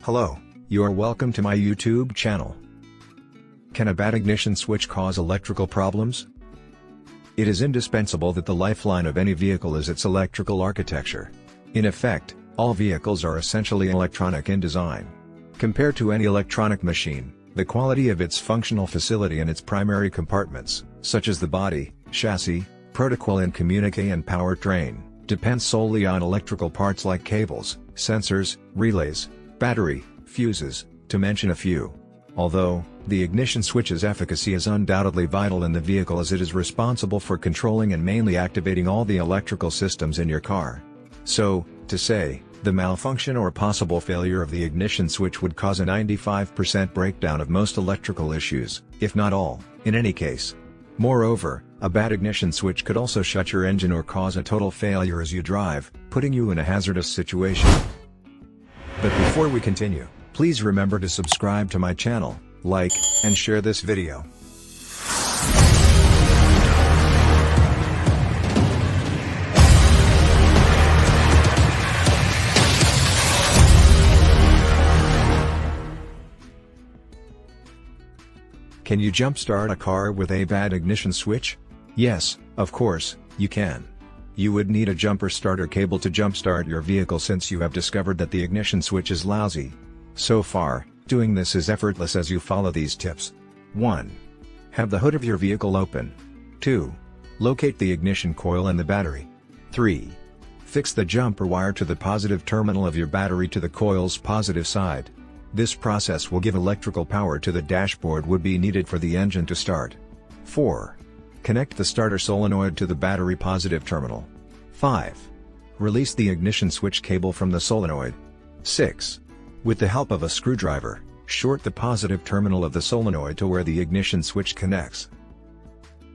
Hello, you are welcome to my YouTube channel. Can a bad ignition switch cause electrical problems? It is indispensable that the lifeline of any vehicle is its electrical architecture. In effect, all vehicles are essentially electronic in design. Compared to any electronic machine, the quality of its functional facility and its primary compartments, such as the body, chassis, protocol and communique and powertrain, depends solely on electrical parts like cables, sensors, relays, battery, fuses, to mention a few. Although, the ignition switch's efficacy is undoubtedly vital in the vehicle as it is responsible for controlling and mainly activating all the electrical systems in your car. So, to say, the malfunction or possible failure of the ignition switch would cause a 95% breakdown of most electrical issues, if not all, in any case. Moreover, a bad ignition switch could also shut your engine or cause a total failure as you drive, putting you in a hazardous situation. But before we continue, please remember to subscribe to my channel, like, and share this video. Can you jumpstart a car with a bad ignition switch? Yes, of course, you can. You would need a jumper starter cable to jumpstart your vehicle since you have discovered that the ignition switch is lousy. So far, doing this is effortless as you follow these tips. 1. Have the hood of your vehicle open. 2. Locate the ignition coil and the battery. 3. Fix the jumper wire to the positive terminal of your battery to the coil's positive side. This process will give electrical power to the dashboard would be needed for the engine to start. 4. Connect the starter solenoid to the battery positive terminal. 5. Release the ignition switch cable from the solenoid. 6. With the help of a screwdriver, short the positive terminal of the solenoid to where the ignition switch connects.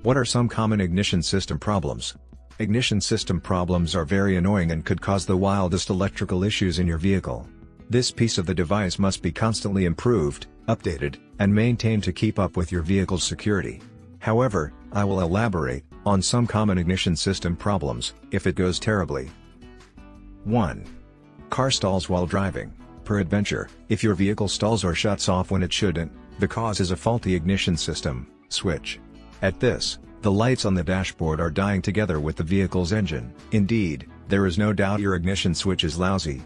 What are some common ignition system problems? Ignition system problems are very annoying and could cause the wildest electrical issues in your vehicle. This piece of the device must be constantly improved, updated, and maintained to keep up with your vehicle's security. However, I will elaborate on some common ignition system problems, if it goes terribly. 1. Car stalls while driving. Peradventure, if your vehicle stalls or shuts off when it shouldn't, the cause is a faulty ignition system switch. At this, the lights on the dashboard are dying together with the vehicle's engine. Indeed, there is no doubt your ignition switch is lousy.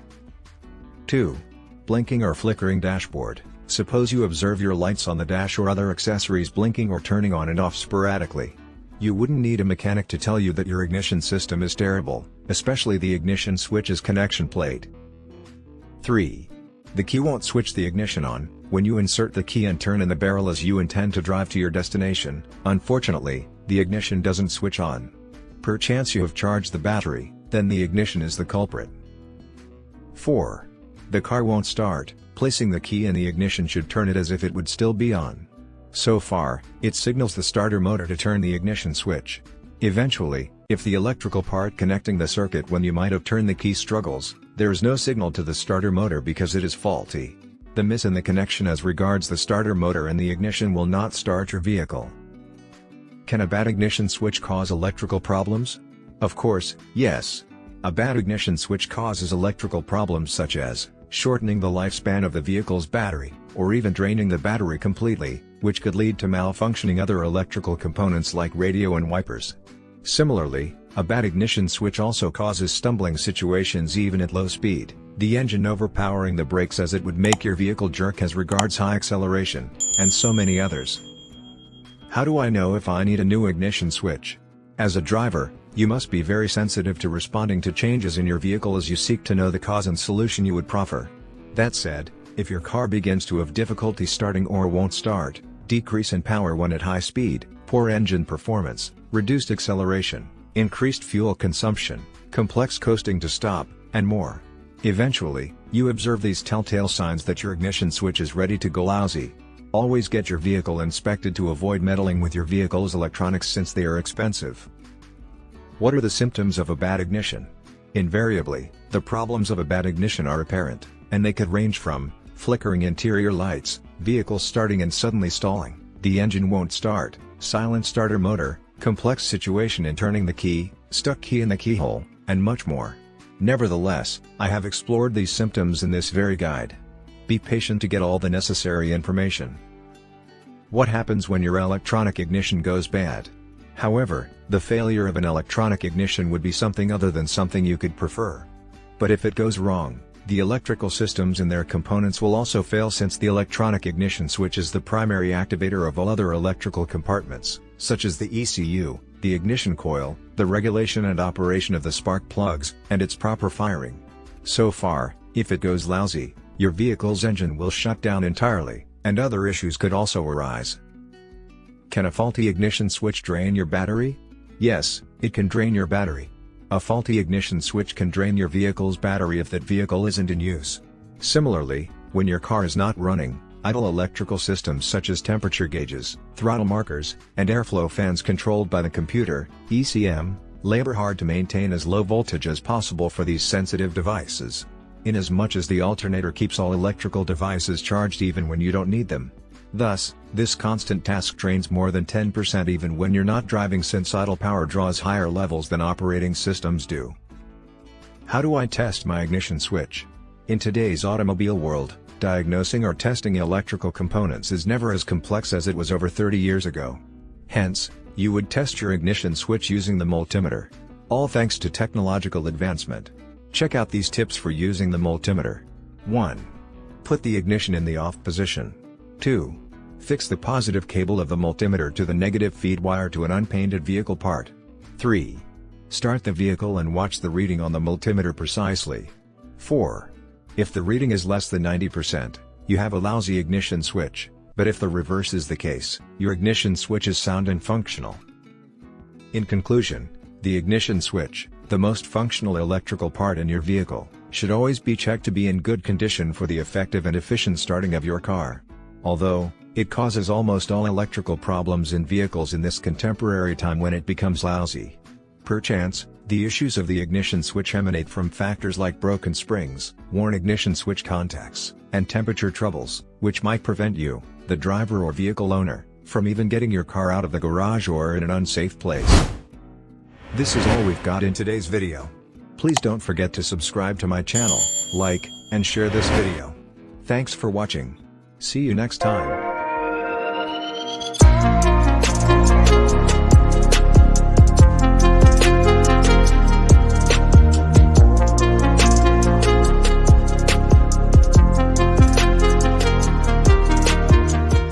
2. Blinking or flickering dashboard. Suppose you observe your lights on the dash or other accessories blinking or turning on and off sporadically. You wouldn't need a mechanic to tell you that your ignition system is terrible, especially the ignition switch's connection plate. 3. The key won't switch the ignition on. When you insert the key and turn in the barrel as you intend to drive to your destination, unfortunately, the ignition doesn't switch on. Perchance you have charged the battery, then the ignition is the culprit. 4. The car won't start. Placing the key in the ignition should turn it as if it would still be on. So far, it signals the starter motor to turn the ignition switch. Eventually, if the electrical part connecting the circuit when you might have turned the key struggles, there is no signal to the starter motor because it is faulty. The miss in the connection as regards the starter motor and the ignition will not start your vehicle. Can a bad ignition switch cause electrical problems? Of course, yes. A bad ignition switch causes electrical problems such as shortening the lifespan of the vehicle's battery, or even draining the battery completely, which could lead to malfunctioning other electrical components like radio and wipers. Similarly, a bad ignition switch also causes stumbling situations even at low speed, the engine overpowering the brakes as it would make your vehicle jerk as regards high acceleration, and so many others. How do I know if I need a new ignition switch? As a driver, you must be very sensitive to responding to changes in your vehicle as you seek to know the cause and solution you would proffer. That said, if your car begins to have difficulty starting or won't start, decrease in power when at high speed, poor engine performance, reduced acceleration, increased fuel consumption, complex coasting to stop, and more. Eventually, you observe these telltale signs that your ignition switch is ready to go lousy. Always get your vehicle inspected to avoid meddling with your vehicle's electronics since they are expensive. What are the symptoms of a bad ignition? Invariably, the problems of a bad ignition are apparent, and they could range from flickering interior lights, vehicle starting and suddenly stalling, the engine won't start, silent starter motor, complex situation in turning the key, stuck key in the keyhole, and much more. Nevertheless, I have explored these symptoms in this very guide. Be patient to get all the necessary information. What happens when your electronic ignition goes bad? However, the failure of an electronic ignition would be something other than something you could prefer. But if it goes wrong, the electrical systems and their components will also fail, since the electronic ignition switch is the primary activator of all other electrical compartments, such as the ECU, the ignition coil, the regulation and operation of the spark plugs, and its proper firing. So far, if it goes lousy, your vehicle's engine will shut down entirely, and other issues could also arise. Can a faulty ignition switch drain your battery? Yes, it can drain your battery. A faulty ignition switch can drain your vehicle's battery if that vehicle isn't in use. Similarly, when your car is not running, idle electrical systems such as temperature gauges, throttle markers, and airflow fans controlled by the computer, ECM, labor hard to maintain as low voltage as possible for these sensitive devices. Inasmuch as the alternator keeps all electrical devices charged even when you don't need them. Thus, this constant task drains more than 10% even when you're not driving, since idle power draws higher levels than operating systems do. How do I test my ignition switch? In today's automobile world, diagnosing or testing electrical components is never as complex as it was over 30 years ago. Hence, you would test your ignition switch using the multimeter. All thanks to technological advancement. Check out these tips for using the multimeter. 1. Put the ignition in the off position. 2. Fix the positive cable of the multimeter to the negative feed wire to an unpainted vehicle part. 3. Start the vehicle and watch the reading on the multimeter precisely. 4. If the reading is less than 90%, you have a lousy ignition switch, but if the reverse is the case, your ignition switch is sound and functional. In conclusion, the ignition switch, the most functional electrical part in your vehicle, should always be checked to be in good condition for the effective and efficient starting of your car. Although, it causes almost all electrical problems in vehicles in this contemporary time when it becomes lousy. Perchance, the issues of the ignition switch emanate from factors like broken springs, worn ignition switch contacts, and temperature troubles, which might prevent you, the driver or vehicle owner, from even getting your car out of the garage or in an unsafe place. This is all we've got in today's video. Please don't forget to subscribe to my channel, like, and share this video. Thanks for watching. See you next time.